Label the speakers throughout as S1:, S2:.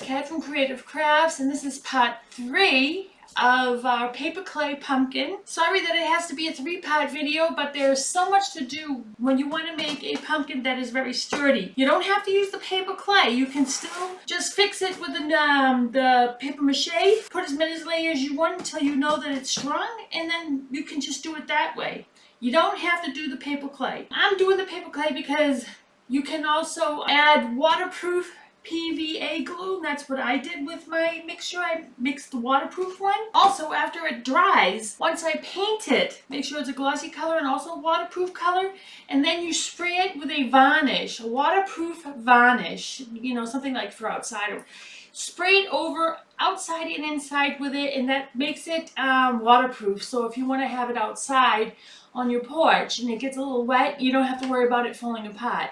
S1: Kat from Creative Crafts, and this is part 3 of our paper clay pumpkin. Sorry that it has to be a 3-part video, but there's so much to do when you want to make a pumpkin that is very sturdy. You don't have to use the paper clay. You can still just fix it with the paper mache, put as many layers as you want until you know that it's strong, and then you can just do it that way. You don't have to do the paper clay. I'm doing the paper clay because you can also add waterproof PVA glue. That's what I did with my mixture. I mixed the waterproof one. Also, after it dries, once I paint it, make sure it's a glossy color and also a waterproof color, and then you spray it with a varnish, a waterproof varnish, you know, something like for outside. Spray it over outside and inside with it, and that makes it waterproof. So if you want to have it outside on your porch and it gets a little wet, you don't have to worry about it falling apart.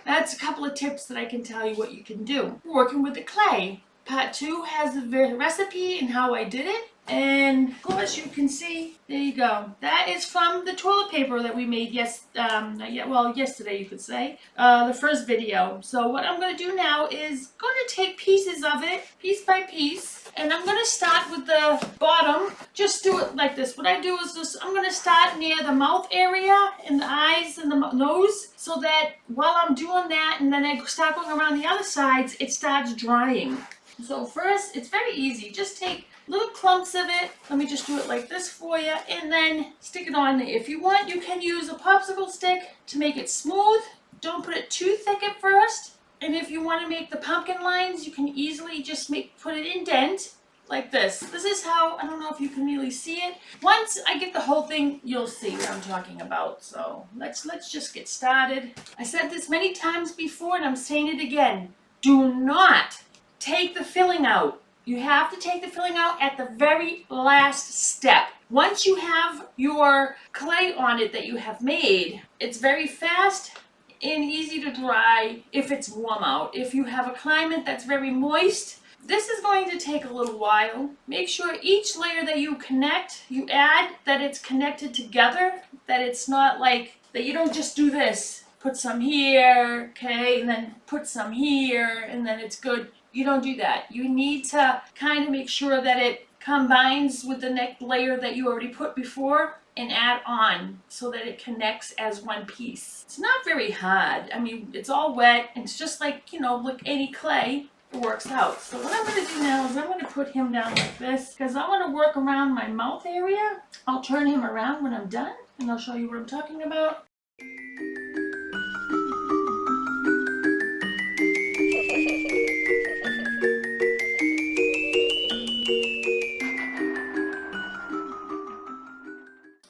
S1: That's a couple of tips that I can tell you what you can do. Working with the clay. Part 2 has the recipe and how I did it. And of course you can see, there you go. That is from the toilet paper that we made yesterday you could say. The first video. So what I'm going to do now is going to take pieces of it, piece by piece. And I'm going to start with the bottom. Just do it like this. What I do is just, I'm going to start near the mouth area and the eyes and the nose, so that while I'm doing that and then I start going around the other sides, it starts drying. So first, it's very easy. Just take little clumps of it. Let me just do it like this for you, and then stick it on there. If you want, you can use a popsicle stick to make it smooth. Don't put it too thick at first. And if you want to make the pumpkin lines, you can easily just put it indent like this. This is how, I don't know if you can really see it. Once I get the whole thing, you'll see what I'm talking about. So let's just get started. I said this many times before, and I'm saying it again. Do not take the filling out. You have to take the filling out at the very last step. Once you have your clay on it that you have made, it's very fast and easy to dry if it's warm out. If you have a climate that's very moist, this is going to take a little while. Make sure each layer that you connect, you add, that it's connected together, that it's not like, that you don't just do this. Put some here, okay, and then put some here, and then it's good. You don't do that. You need to kind of make sure that it combines with the next layer that you already put before and add on so that it connects as one piece. It's not very hard. I mean, it's all wet, and it's just like, you know, like any clay, it works out. So what I'm going to do now is I'm going to put him down like this because I want to work around my mouth area. I'll turn him around when I'm done, and I'll show you what I'm talking about.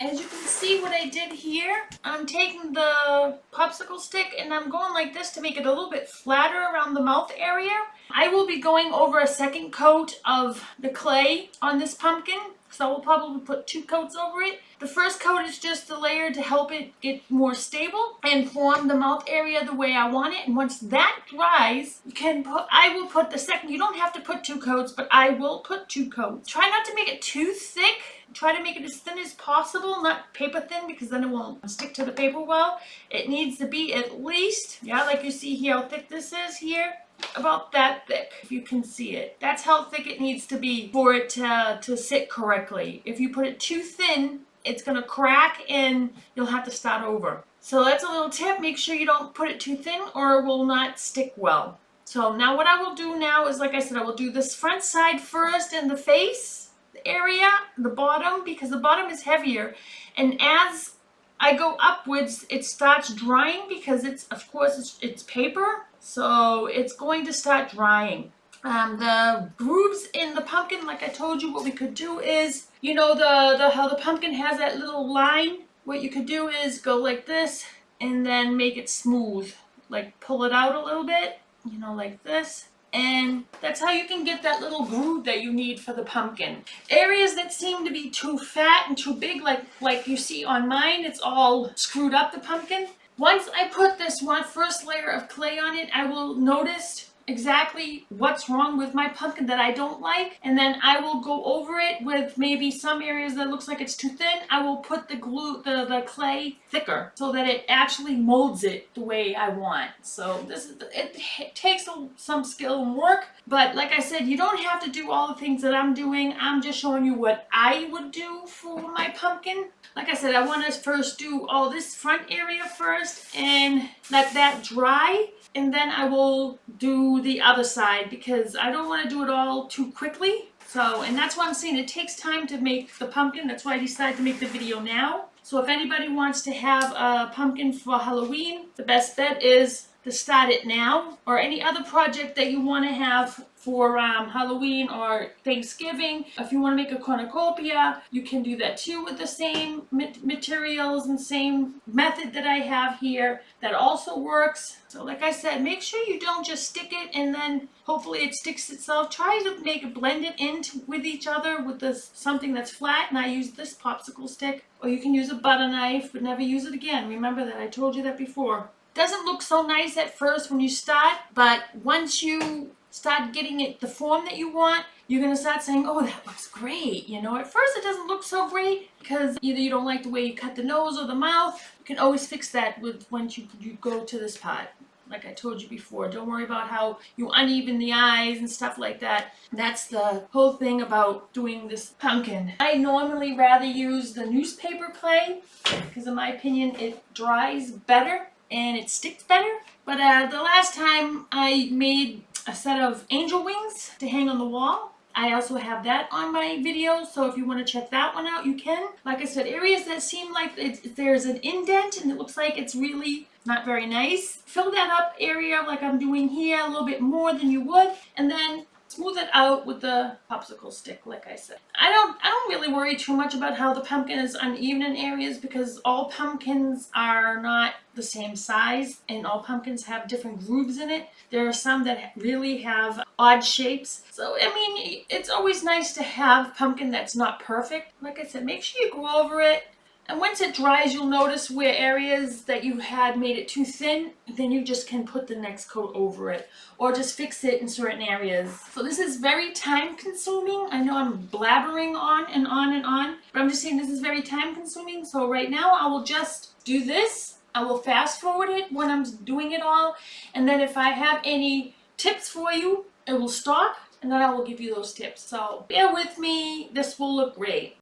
S1: As you can see what I did here, I'm taking the popsicle stick and I'm going like this to make it a little bit flatter around the mouth area. I will be going over a second coat of the clay on this pumpkin, so I will probably put 2 coats over it. The first coat is just a layer to help it get more stable and form the mouth area the way I want it. And once that dries, I will put the second. You don't have to put 2 coats, but I will put 2 coats. Try not to make it too thick. Try to make it as thin as possible, not paper thin, because then it won't stick to the paper well. It needs to be at least, yeah, like you see here how thick this is here. About that thick, if you can see it. That's how thick it needs to be for it to sit correctly. If you put it too thin, it's going to crack and you'll have to start over. So that's a little tip. Make sure you don't put it too thin or it will not stick well. So now what I will do now is, like I said, I will do this front side first and the face area, the bottom, because the bottom is heavier. And as I go upwards, it starts drying because it's, of course, it's paper. So it's going to start drying. The grooves in the pumpkin, like I told you, what we could do is, you know, how the pumpkin has that little line. What you could do is go like this and then make it smooth. Like pull it out a little bit, you know, like this. And that's how you can get that little groove that you need for the pumpkin. Areas that seem to be too fat and too big, like you see on mine, it's all screwed up, the pumpkin. Once I put this first layer of clay on it, I will notice exactly what's wrong with my pumpkin that I don't like, and then I will go over it with maybe some areas that looks like it's too thin. I will put the the clay thicker so that it actually molds it the way I want. So it takes some skill and work, but like I said, you don't have to do all the things that I'm doing. I'm just showing you what I would do for my pumpkin. Like I said, I want to first do all this front area first and let that dry, and then I will do the other side because I don't want to do it all too quickly. So, and that's why I'm saying it takes time to make the pumpkin. That's why I decided to make the video now. So if anybody wants to have a pumpkin for Halloween, the best bet is to start it now, or any other project that you want to have for Halloween or Thanksgiving. If you want to make a cornucopia, you can do that too with the same materials and same method that I have here. That also works. So like I said, make sure you don't just stick it and then hopefully it sticks itself. Try to make it blend it in with each other with this something that's flat, and I use this popsicle stick, or you can use a butter knife, but never use it again. Remember that, I told you that before. Doesn't look so nice at first when you start, but once you start getting it the form that you want, you're going to start saying, oh, that looks great. You know, at first it doesn't look so great because either you don't like the way you cut the nose or the mouth. You can always fix that with once you go to this part. Like I told you before, don't worry about how you uneven the eyes and stuff like that. That's the whole thing about doing this pumpkin. I normally rather use the newspaper clay because in my opinion it dries better and it sticks better. But the last time I made a set of angel wings to hang on the wall. I also have that on my video, so if you want to check that one out, you can. Like I said, areas that seem like there's an indent and it looks like it's really not very nice, fill that up area like I'm doing here a little bit more than you would, and then smooth it out with the popsicle stick, like I said. I don't really worry too much about how the pumpkin is uneven in areas because all pumpkins are not the same size and all pumpkins have different grooves in it. There are some that really have odd shapes. So, I mean, it's always nice to have pumpkin that's not perfect. Like I said, make sure you go over it. And once it dries, you'll notice where areas that you had made it too thin, then you just can put the next coat over it or just fix it in certain areas. So this is very time consuming. I know I'm blabbering on and on and on, but I'm just saying this is very time consuming. So right now I will just do this. I will fast forward it when I'm doing it all. And then if I have any tips for you, it will stop and then I will give you those tips. So bear with me. This will look great.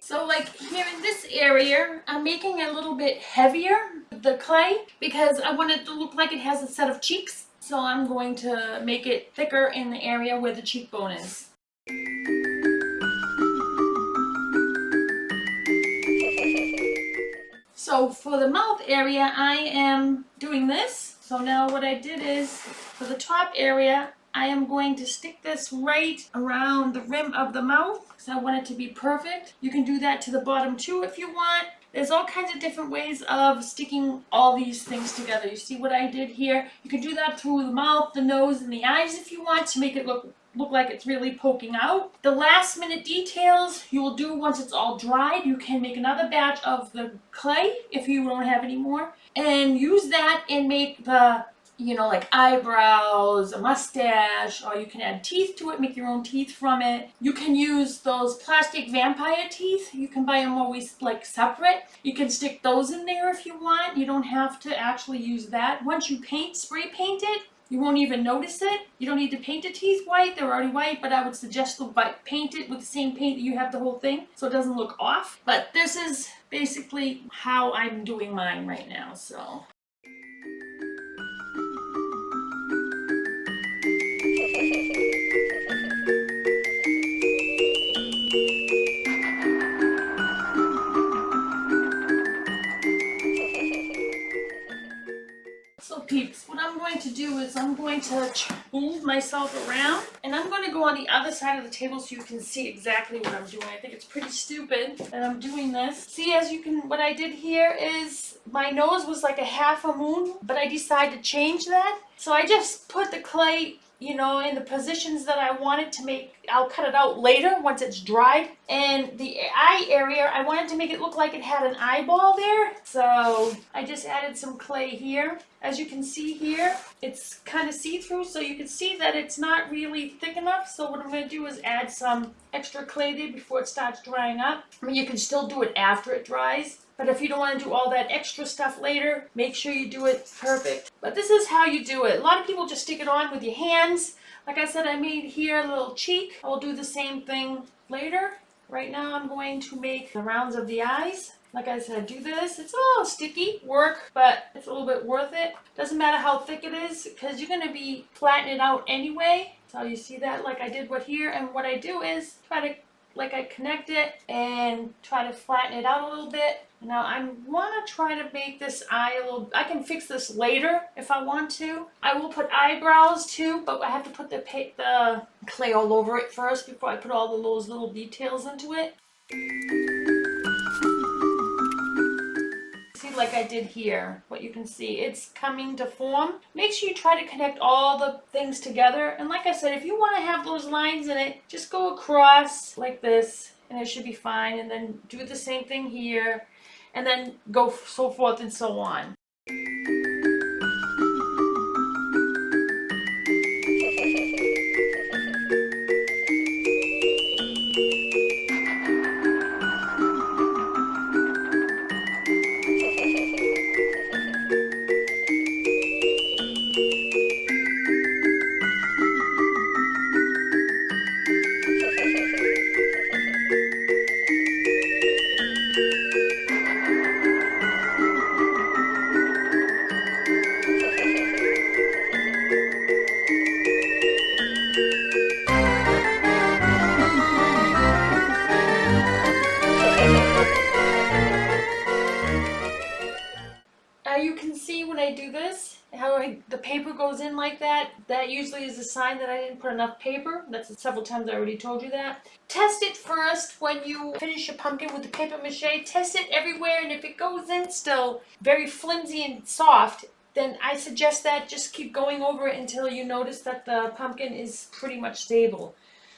S1: So like here in this area, I'm making it a little bit heavier, the clay, because I want it to look like it has a set of cheeks. So I'm going to make it thicker in the area where the cheekbone is. So for the mouth area, I am doing this. So now what I did is, for the top area, I am going to stick this right around the rim of the mouth because I want it to be perfect. You can do that to the bottom too if you want. There's all kinds of different ways of sticking all these things together. You see what I did here? You can do that through the mouth, the nose, and the eyes if you want to make it look like it's really poking out. The last minute details you will do once it's all dried. You can make another batch of the clay if you don't have any more and use that and make the, you know, like eyebrows, a mustache, or you can add teeth to it, make your own teeth from it. You can use those plastic vampire teeth. You can buy them always like separate. You can stick those in there if you want. You don't have to actually use that. Once you spray paint it, you won't even notice it. You don't need to paint the teeth white. They're already white, but I would suggest to paint it with the same paint that you have the whole thing so it doesn't look off. But this is basically how I'm doing mine right now, so. So peeps, what I'm going to do is I'm going to move myself around and I'm going to go on the other side of the table so you can see exactly what I'm doing. I think it's pretty stupid that I'm doing this. See, as you can, what I did here is my nose was like a half a moon, but I decided to change that. So I just put the clay you know, in the positions that I want it to make. I'll cut it out later once it's dried. And the eye area, I wanted to make it look like it had an eyeball there. So I just added some clay here. As you can see here, it's kind of see-through, so you can see that it's not really thick enough. So what I'm going to do is add some extra clay there before it starts drying up. I mean, you can still do it after it dries. But if you don't want to do all that extra stuff later, make sure you do it perfect. But this is how you do it. A lot of people just stick it on with your hands. Like I said, I made here a little cheek. I will do the same thing later. Right now I'm going to make the rounds of the eyes. Like I said, do this. It's a little sticky work, but it's a little bit worth it. Doesn't matter how thick it is, because you're going to be flattening it out anyway. So you see that like I did with here. And what I do is try to, like I connect it and try to flatten it out a little bit. Now I want to try to make this eye a little, I can fix this later if I want to. I will put eyebrows too, but I have to put the clay all over it first before I put all those little details into it. See, like I did here, what you can see, it's coming to form. Make sure you try to connect all the things together. And like I said, if you want to have those lines in it, just go across like this and it should be fine. And then do the same thing here. And then go so forth and so on. You can see when I do this, how the paper goes in like that. That usually is a sign that I didn't put enough paper. That's several times I already told you that. Test it first when you finish your pumpkin with the paper mache. Test it everywhere, and if it goes in still very flimsy and soft, then I suggest that just keep going over it until you notice that the pumpkin is pretty much stable.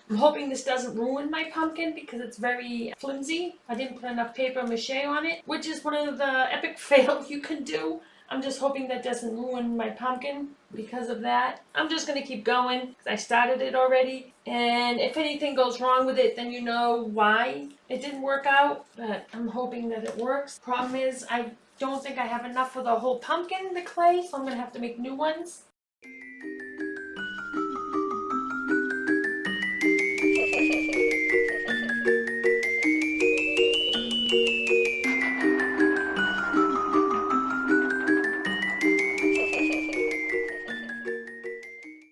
S1: I'm hoping this doesn't ruin my pumpkin because it's very flimsy. I didn't put enough paper mache on it, which is one of the epic fails you can do. I'm just hoping that doesn't ruin my pumpkin because of that. I'm just going to keep going because I started it already. And if anything goes wrong with it, then you know why it didn't work out. But I'm hoping that it works. Problem is, I don't think I have enough for the whole pumpkin, the clay, so I'm going to have to make new ones.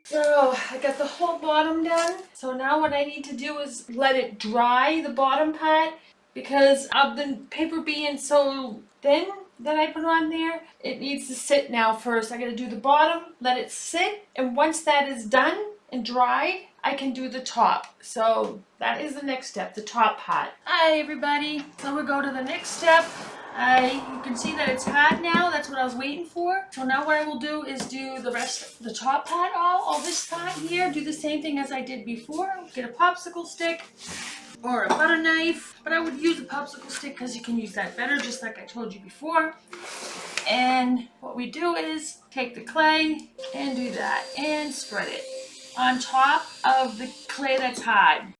S1: So I got the whole bottom done. So now what I need to do is let it dry, the bottom part, because of the paper being so thin that I put on there. It needs to sit now first. I got to do the bottom, let it sit, and once that is done and dried, I can do the top. So that is the next step, the top part. Hi everybody. So we'll go to the next step. You can see that it's hot now. That's what I was waiting for. So now what I will do is do the rest, the top part, all this part here. Do the same thing as I did before. Get a popsicle stick or a butter knife. But I would use a popsicle stick because you can use that better, just like I told you before. And what we do is take the clay and do that and spread it on top of the clay that's hard.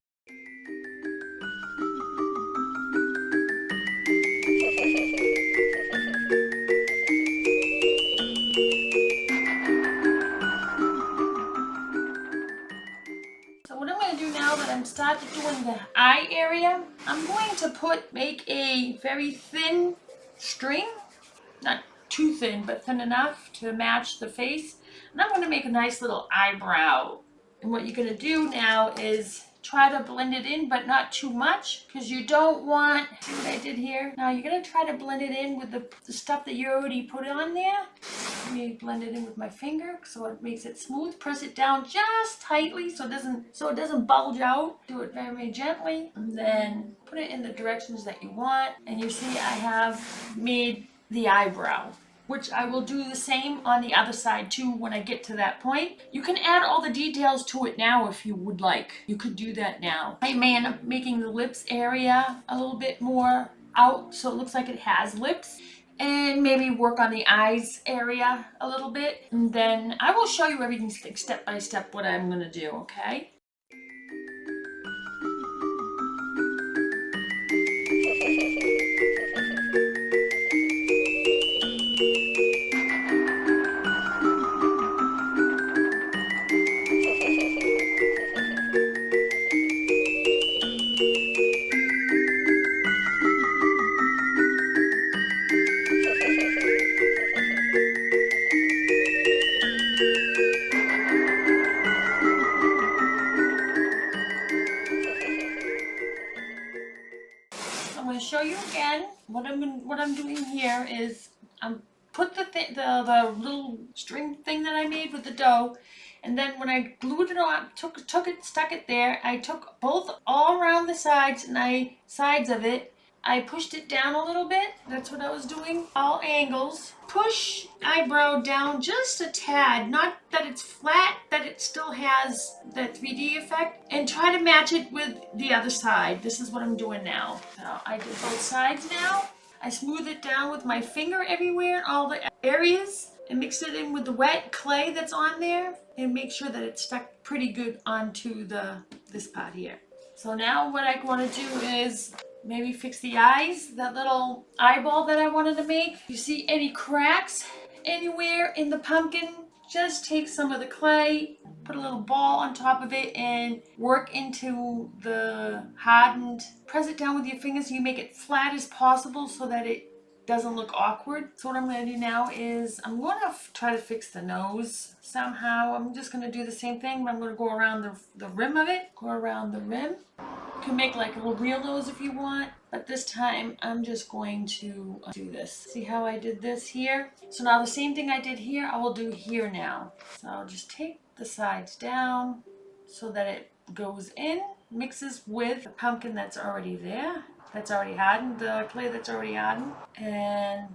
S1: So what I'm going to do now that I'm started doing the eye area, I'm going to make a very thin string, not too thin, but thin enough to match the face. And I'm going to make a nice little eyebrow. And what you're going to do now is try to blend it in, but not too much, because you don't want, see what I did here? Now you're going to try to blend it in with the stuff that you already put on there. Let me blend it in with my finger so it makes it smooth. Press it down just tightly so it doesn't bulge out. Do it very, very gently, and then put it in the directions that you want. And you see I have made the eyebrow. which I will do the same on the other side too when I get to that point. You can add all the details to it now if you would like. You could do that now. I may end up making the lips area a little bit more out so it looks like it has lips. And maybe work on the eyes area a little bit. And then I will show you everything step by step what I'm going to do, okay? I'm going to show you again what I'm doing here is I'm put the little string thing that I made with the dough, and then when I glued it on, stuck it there. I took both all around the sides and sides of it. I pushed it down a little bit. That's what I was doing. All angles. Push eyebrow down just a tad. Not that it's flat, that it still has that 3D effect. And try to match it with the other side. This is what I'm doing now. So I did both sides now. I smooth it down with my finger everywhere in all the areas. And mix it in with the wet clay that's on there. And make sure that it's stuck pretty good onto this part here. So now what I want to do is maybe fix the eyes, that little eyeball that I wanted to make. If you see any cracks anywhere in the pumpkin, just take some of the clay, put a little ball on top of it, and work into the hardened. Press it down with your fingers so you make it flat as possible so that it doesn't look awkward. So what I'm going to do now is I'm going to try to fix the nose somehow. I'm just going to do the same thing, but I'm going to go around the rim of it. Go around the rim. You can make like a little real nose if you want, but this time I'm just going to do this. See how I did this here? So now the same thing I did here, I will do here now. So I'll just take the sides down so that it goes in, mixes with the pumpkin that's already there. That's already hardened, the clay that's already hardened, and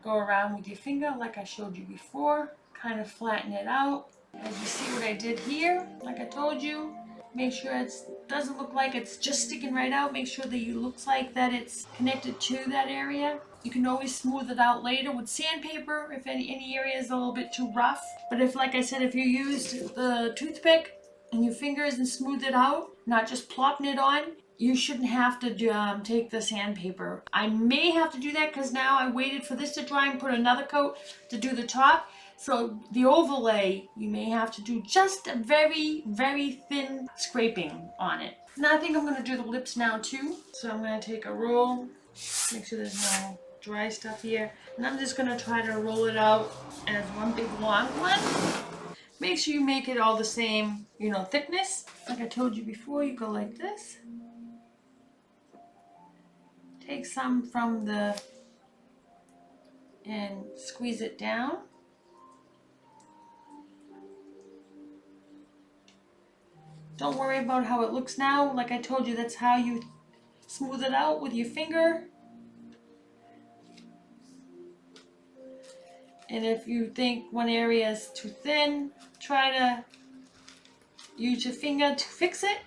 S1: go around with your finger like I showed you before. Kind of flatten it out. As you see what I did here, like I told you, make sure it doesn't look like it's just sticking right out. Make sure that it looks like that it's connected to that area. You can always smooth it out later with sandpaper if any area is a little bit too rough. But if, like I said, if you used the toothpick and your fingers and smooth it out, not just plopping it on, you shouldn't have to take the sandpaper. I may have to do that because now I waited for this to dry and put another coat to do the top. So the overlay, you may have to do just a very, very thin scraping on it. Now I think I'm going to do the lips now too. So I'm going to take a roll, make sure there's no dry stuff here. And I'm just going to try to roll it out as one big long one. Make sure you make it all the same, thickness. Like I told you before, you go like this. Take some from and squeeze it down. Don't worry about how it looks now. Like I told you, that's how you smooth it out with your finger. And if you think one area is too thin, try to use your finger to fix it.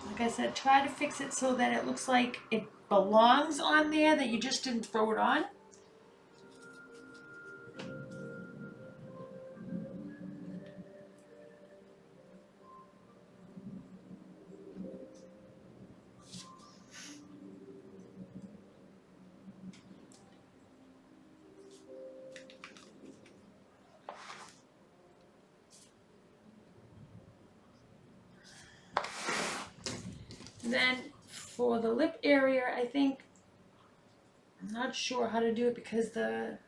S1: Like I said, try to fix it so that it looks like it belongs on there, that you just didn't throw it on. Then for the lip area, I'm not sure how to do it because the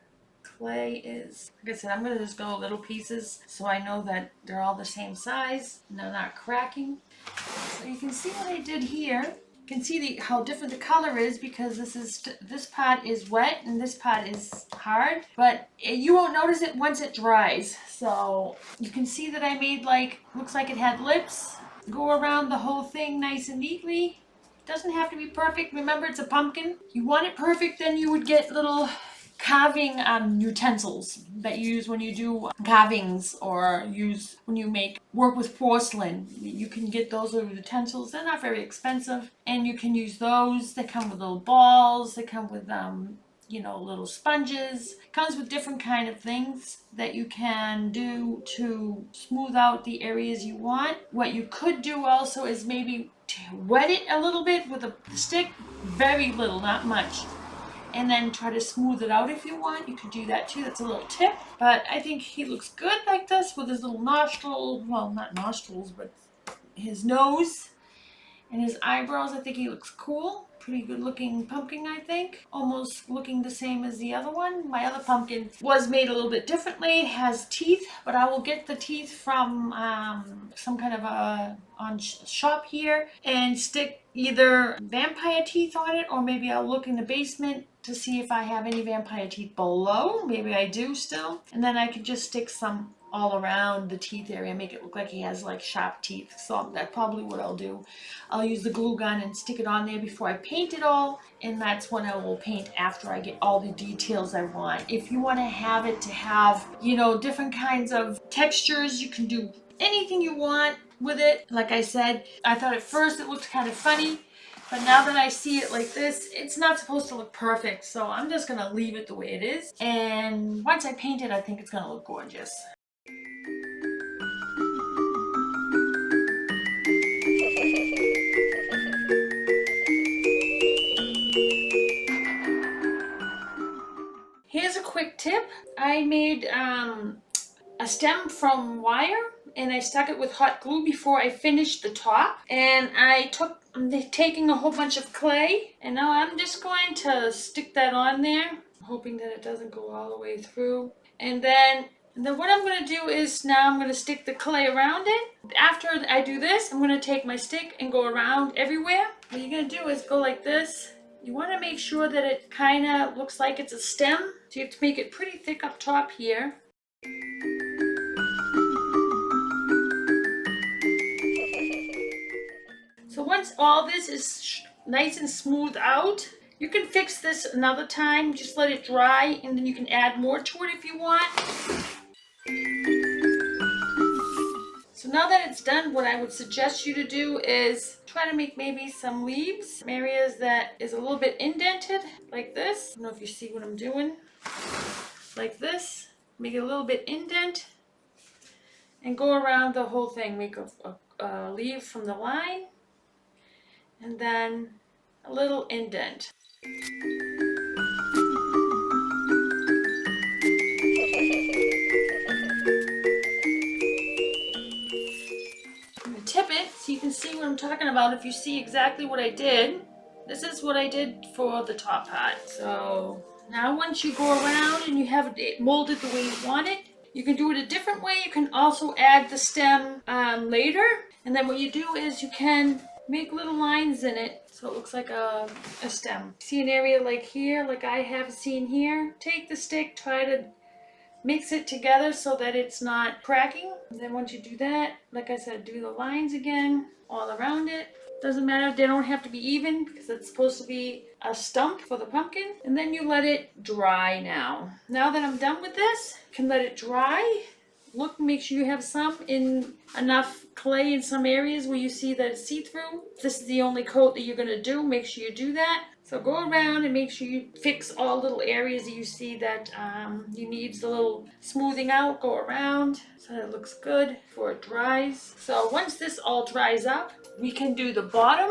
S1: clay is, like I said, I'm going to just go little pieces so I know that they're all the same size and they're not cracking. So you can see what I did here. You can see how different the color is because this part is wet and this part is hard, but you won't notice it once it dries. So you can see that I made looks like it had lips. Go around the whole thing nice and neatly. Doesn't have to be perfect. Remember, it's a pumpkin. If you want it perfect, then you would get little carving utensils that you use when you do carvings or use when you work with porcelain. You can get those little utensils. They're not very expensive, and you can use those. They come with little balls. They come with little sponges. Comes with different kind of things that you can do to smooth out the areas you want. What you could do also is maybe wet it a little bit with a stick, very little, not much, and then try to smooth it out if you want. You could do that too. That's a little tip. But I think he looks good like this with his little nostril, well, not nostrils, but his nose and his eyebrows. I think he looks cool. Pretty good looking pumpkin, I think. Almost looking the same as the other one. My other pumpkin was made a little bit differently. It has teeth, but I will get the teeth from some kind of on shop here and stick either vampire teeth on it, or maybe I'll look in the basement to see if I have any vampire teeth below. Maybe I do still. And then I could just stick some all around the teeth area, make it look like he has like sharp teeth. So that's probably what I'll do. I'll use the glue gun and stick it on there before I paint it all, and that's when I will paint after I get all the details I want. If you want to have it to have, different kinds of textures, you can do anything you want with it. Like I said, I thought at first it looked kind of funny, but now that I see it like this, it's not supposed to look perfect. So I'm just going to leave it the way it is. And once I paint it, I think it's going to look gorgeous. Here's a quick tip. I made a stem from wire, and I stuck it with hot glue before I finished the top. And I'm taking a whole bunch of clay, and now I'm just going to stick that on there, hoping that it doesn't go all the way through. And then what I'm going to do is now I'm going to stick the clay around it. After I do this, I'm going to take my stick and go around everywhere. What you're going to do is go like this. You want to make sure that it kind of looks like it's a stem. So you have to make it pretty thick up top here. So once all this is nice and smooth out, you can fix this another time. Just let it dry, and then you can add more to it if you want. So now that it's done, what I would suggest you to do is try to make maybe some leaves, some areas that is a little bit indented, like this. I don't know if you see what I'm doing. Like this. Make it a little bit indent, and go around the whole thing. Make a leaf from the line, and then a little indent. Tip it so you can see what I'm talking about. If you see exactly what I did, this is what I did for the top part. So now once you go around and you have it molded the way you want it, you can do it a different way. You can also add the stem later, and then what you do is you can make little lines in it so it looks like a stem. See an area like here, like I have seen here? Take the stick, try to mix it together so that it's not cracking. And then once you do that, like I said, do the lines again all around it. Doesn't matter, they don't have to be even because it's supposed to be a stump for the pumpkin. And then you let it dry now. Now that I'm done with this, you can let it dry. Look, make sure you have enough clay in some areas where you see that it's see-through. If this is the only coat that you're gonna do, make sure you do that. So go around and make sure you fix all little areas that you see that you need a little smoothing out. Go around so that it looks good before it dries. So once this all dries up, we can do the bottom,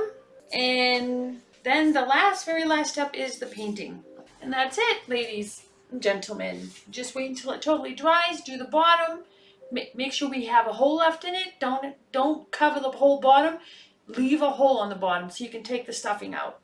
S1: and then the very last step is the painting. And that's it, ladies and gentlemen. Just wait until it totally dries, do the bottom. Make sure we have a hole left in it. Don't cover the whole bottom. Leave a hole on the bottom so you can take the stuffing out.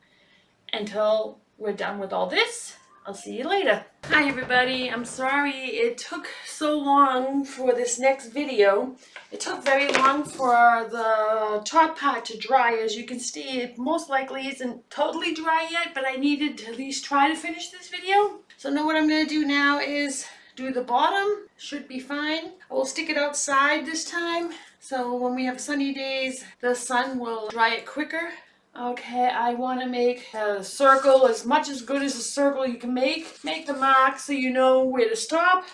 S1: Until we're done with all this, I'll see you later. Hi everybody, I'm sorry it took so long for this next video. It took very long for the top part to dry. As you can see, it most likely isn't totally dry yet, but I needed to at least try to finish this video. So now what I'm going to do now is do the bottom. Should be fine. I will stick it outside this time, so when we have sunny days, the sun will dry it quicker. Okay, I want to make a circle as much as good as a circle you can make. Make the mark so you know where to stop.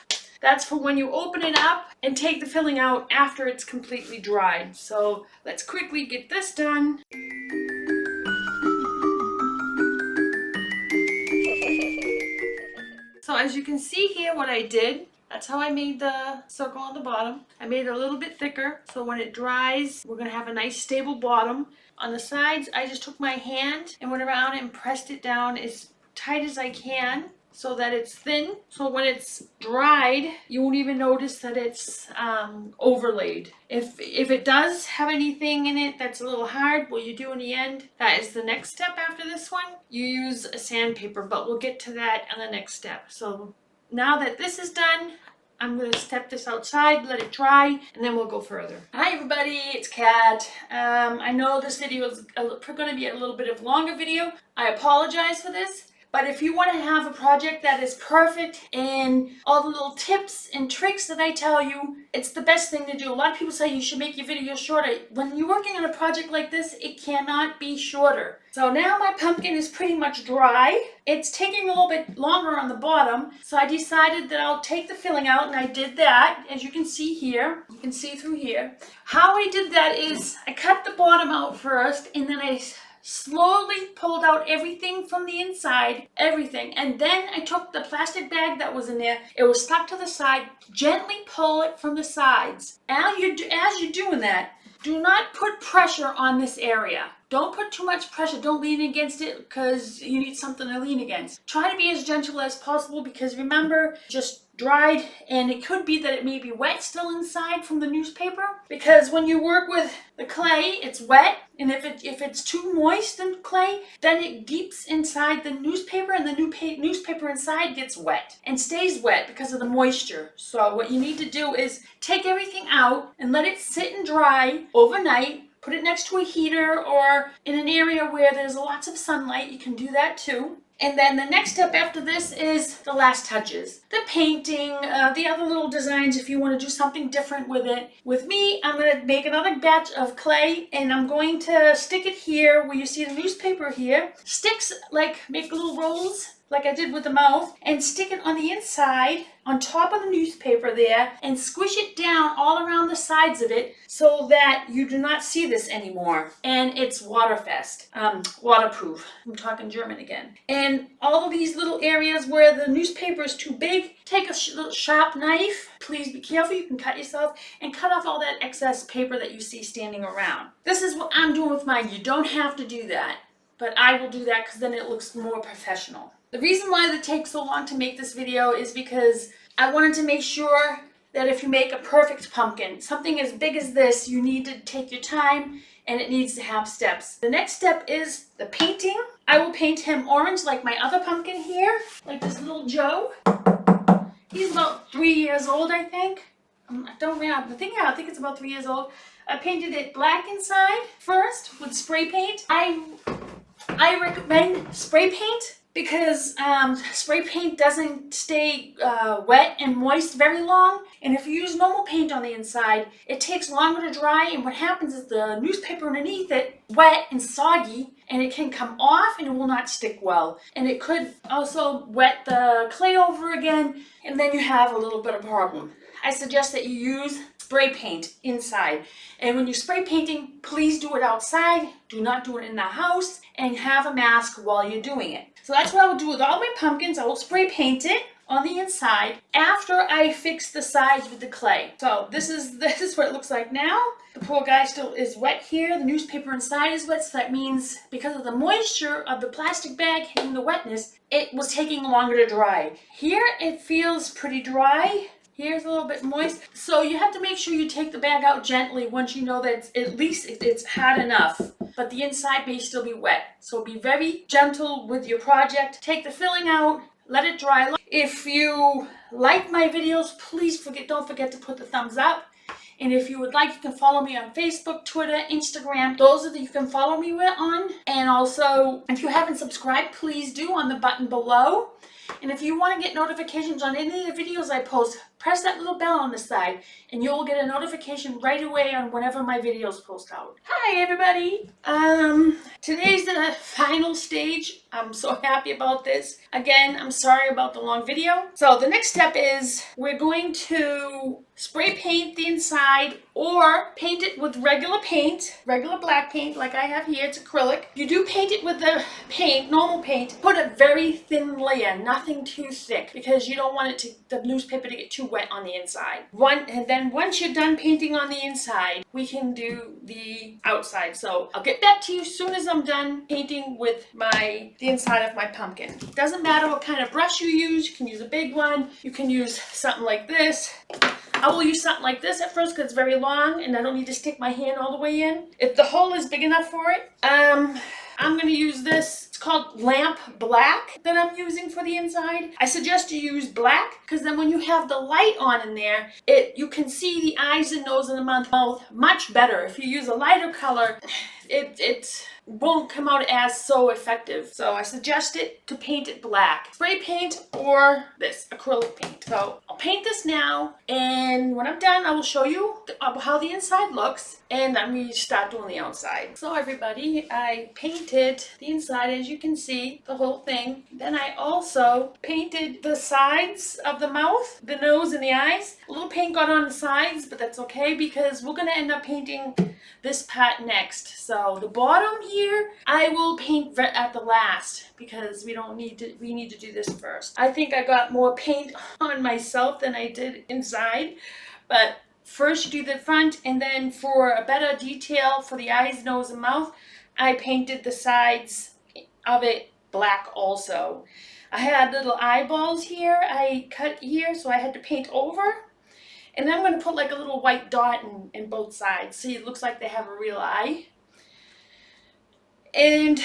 S1: That's for when you open it up and take the filling out after it's completely dried. So let's quickly get this done. So as you can see here what I did, that's how I made the circle on the bottom. I made it a little bit thicker so when it dries, we're going to have a nice stable bottom. On the sides, I just took my hand and went around and pressed it down as tight as I can so that it's thin. So when it's dried, you won't even notice that it's overlaid. If it does have anything in it that's a little hard, what you do in the end, that is the next step after this one. You use a sandpaper, but we'll get to that on the next step. So now that this is done, I'm going to step this outside, let it dry, and then we'll go further. Hi everybody, it's Kat. I know this video is going to be a little bit of longer video. I apologize for this. But if you want to have a project that is perfect and all the little tips and tricks that I tell you, it's the best thing to do. A lot of people say you should make your videos shorter. When you're working on a project like this, it cannot be shorter. So now my pumpkin is pretty much dry. It's taking a little bit longer on the bottom, so I decided that I'll take the filling out, and I did that, as you can see here. You can see through here. How I did that is I cut the bottom out first, and then I slowly pulled out everything from the inside, everything, and then I took the plastic bag that was in there. It was stuck to the side. Gently pull it from the sides. As you're doing that, do not put pressure on this area. Don't put too much pressure. Don't lean against it because you need something to lean against. Try to be as gentle as possible because remember, just dried, and it could be that it may be wet still inside from the newspaper, because when you work with the clay, it's wet, and if it's too moist in clay, then it deeps inside the newspaper, and the newspaper inside gets wet and stays wet because of the moisture. So what you need to do is take everything out and let it sit and dry overnight. Put it next to a heater or in an area where there's lots of sunlight. You can do that too. And then the next step after this is the last touches. The painting, the other little designs if you want to do something different with it. With me, I'm going to make another batch of clay, and I'm going to stick it here where you see the newspaper here. Sticks, like make little rolls like I did with the mouth, and stick it on the inside, on top of the newspaper there, and squish it down all around the sides of it so that you do not see this anymore. And it's waterproof. I'm talking German again. And all of these little areas where the newspaper is too big, take a little sharp knife. Please be careful, you can cut yourself, and cut off all that excess paper that you see standing around. This is what I'm doing with mine. You don't have to do that, but I will do that because then it looks more professional. The reason why it takes so long to make this video is because I wanted to make sure that if you make a perfect pumpkin, something as big as this, you need to take your time and it needs to have steps. The next step is the painting. I will paint him orange like my other pumpkin here, like this little Joe. He's about 3 years old, I think. I think it's about 3 years old. I painted it black inside first with spray paint. I recommend spray paint because spray paint doesn't stay wet and moist very long, and if you use normal paint on the inside, it takes longer to dry, and what happens is the newspaper underneath it wet and soggy, and it can come off and it will not stick well, and it could also wet the clay over again, and then you have a little bit of a problem. I suggest that you use spray paint inside, and when you're spray painting, please do it outside. Do not do it in the house, and have a mask while you're doing it. So that's what I will do with all my pumpkins. I will spray paint it on the inside after I fix the sides with the clay. So this is what it looks like now. The poor guy still is wet here. The newspaper inside is wet, so that means because of the moisture of the plastic bag hitting the wetness, it was taking longer to dry. Here it feels pretty dry. Here's a little bit moist. So you have to make sure you take the bag out gently once you know that at least it's hot enough, but the inside may still be wet. So be very gentle with your project. Take the filling out, let it dry. If you like my videos, please don't forget to put the thumbs up. And if you would like, you can follow me on Facebook, Twitter, Instagram. Those are you can follow me on. And also, if you haven't subscribed, please do on the button below. And if you want to get notifications on any of the videos I post, press that little bell on the side and you'll get a notification right away on whenever my videos post out. Hi everybody! Today's the final stage. I'm so happy about this. Again, I'm sorry about the long video. So the next step is we're going to spray paint the inside or paint it with regular paint, regular black paint like I have here. It's acrylic. You do paint it with the paint, normal paint. Put a very thin layer, nothing too thick, because you don't want the newspaper to get too wet on the inside. And then once you're done painting on the inside, we can do the outside. So I'll get back to you as soon as I'm done painting with the inside of my pumpkin. Doesn't matter what kind of brush you use. You can use a big one. You can use something like this. I will use something like this at first because it's very long and I don't need to stick my hand all the way in. If the hole is big enough for it, I'm going to use this. It's called Lamp Black that I'm using for the inside. I suggest you use black because then when you have the light on in there, you can see the eyes and nose and the mouth much better. If you use a lighter color, it won't come out as so effective. So I suggest it to paint it black. Spray paint or this acrylic paint. So I'll paint this now, and when I'm done I will show you how the inside looks, and then we start doing the outside. So everybody, I painted the inside, as you can see, the whole thing. Then I also painted the sides of the mouth, the nose and the eyes. A little paint got on the sides, but that's okay because we're going to end up painting this part next. So the bottom here I will paint at the last because we need to do this first. I think I got more paint on myself than I did inside, but first you do the front, and then for a better detail for the eyes, nose and mouth, I painted the sides of it black also. I had little eyeballs here I cut here, so I had to paint over. And then I'm going to put like a little white dot in both sides. See, it looks like they have a real eye. And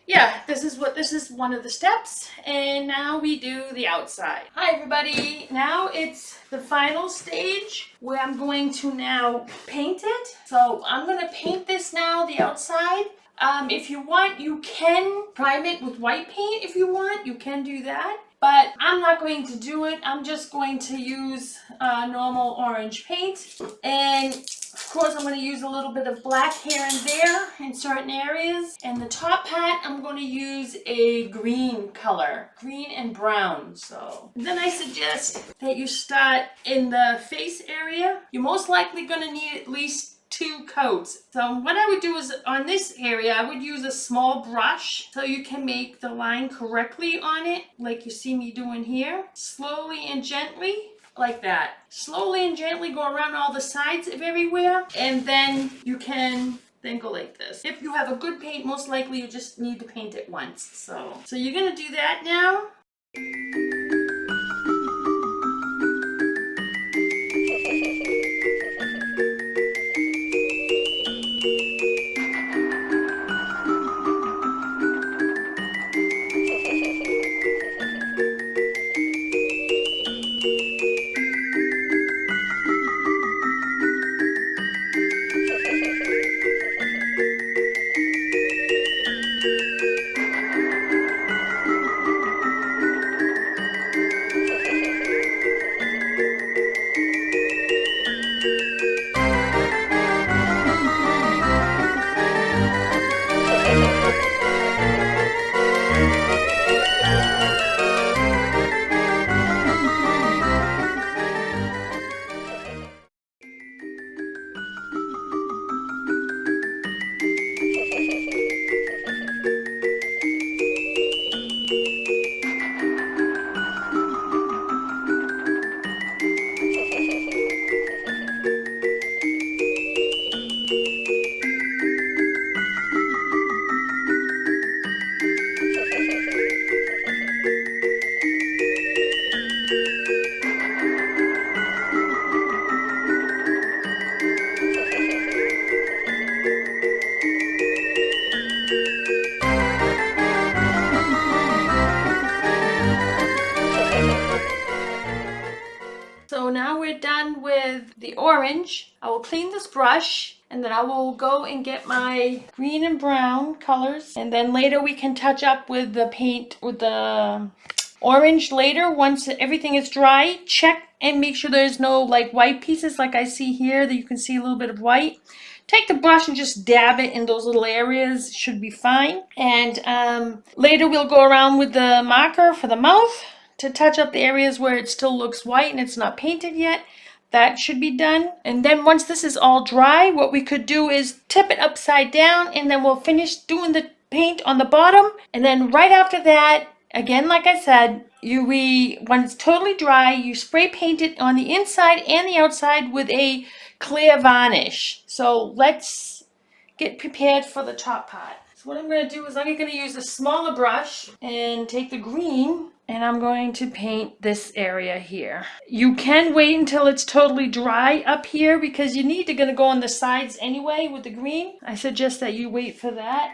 S1: yeah, this is one of the steps. And now we do the outside. Hi everybody. Now it's the final stage where I'm going to now paint it. So I'm going to paint this now, the outside. If you want, you can prime it with white paint if you want. You can do that. But I'm not going to do it. I'm just going to use normal orange paint. And of course, I'm going to use a little bit of black here and there in certain areas. And the top part, I'm going to use a green color, green and brown. So then I suggest that you start in the face area. You're most likely going to need at least 2 coats. So what I would do is on this area, I would use a small brush so you can make the line correctly on it, like you see me doing here. Slowly and gently, like that. Slowly and gently go around all the sides of everywhere, and then you can then go like this. If you have a good paint, most likely you just need to paint it once. So you're gonna do that now. with the orange. I will clean this brush and then I will go and get my green and brown colors, and then later we can touch up with the paint, with the orange later once everything is dry. Check and make sure there's no like white pieces like I see here that you can see a little bit of white. Take the brush and just dab it in those little areas. Should be fine. And later we'll go around with the marker for the mouth to touch up the areas where it still looks white and it's not painted yet. That should be done. And then once this is all dry, what we could do is tip it upside down and then we'll finish doing the paint on the bottom. And then right after that, again, like I said, when it's totally dry, you spray paint it on the inside and the outside with a clear varnish. So let's get prepared for the top part. So what I'm going to do is I'm going to use a smaller brush and take the green and I'm going to paint this area here. You can wait until it's totally dry up here because you need to go on the sides anyway with the green. I suggest that you wait for that.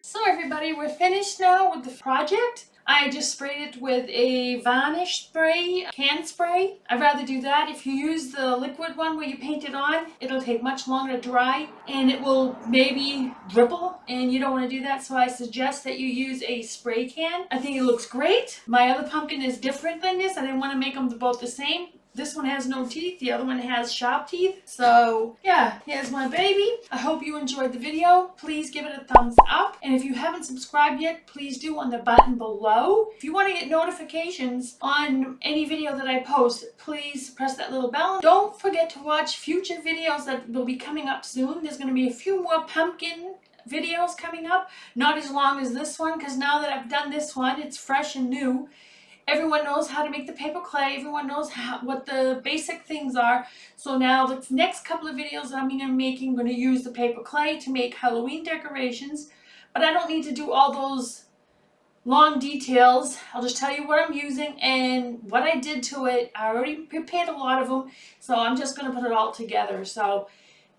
S1: So everybody, we're finished now with the project. I just sprayed it with a varnish spray, can spray. I'd rather do that. If you use the liquid one where you paint it on, it'll take much longer to dry and it will maybe dribble and you don't want to do that. So I suggest that you use a spray can. I think it looks great. My other pumpkin is different than this. I didn't want to make them both the same. This one has no teeth, the other one has sharp teeth. So yeah, here's my baby. I hope you enjoyed the video. Please give it a thumbs up. And if you haven't subscribed yet, please do on the button below. If you want to get notifications on any video that I post, please press that little bell. Don't forget to watch future videos that will be coming up soon. There's going to be a few more pumpkin videos coming up. Not as long as this one, because now that I've done this one, it's fresh and new. Everyone knows how to make the paper clay. Everyone knows what the basic things are. So now the next couple of videos that I'm going to be making, I'm going to use the paper clay to make Halloween decorations. But I don't need to do all those long details. I'll just tell you what I'm using and what I did to it. I already prepared a lot of them. So I'm just going to put it all together. So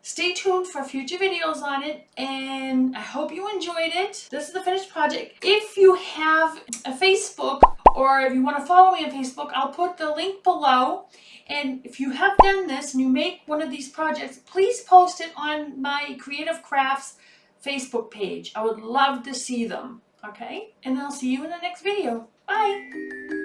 S1: stay tuned for future videos on it, and I hope you enjoyed it. This is the finished project. If you have a Facebook or if you want to follow me on Facebook, I'll put the link below. And if you have done this and you make one of these projects, please post it on my Creative Crafts Facebook page. I would love to see them. Okay? And I'll see you in the next video. Bye!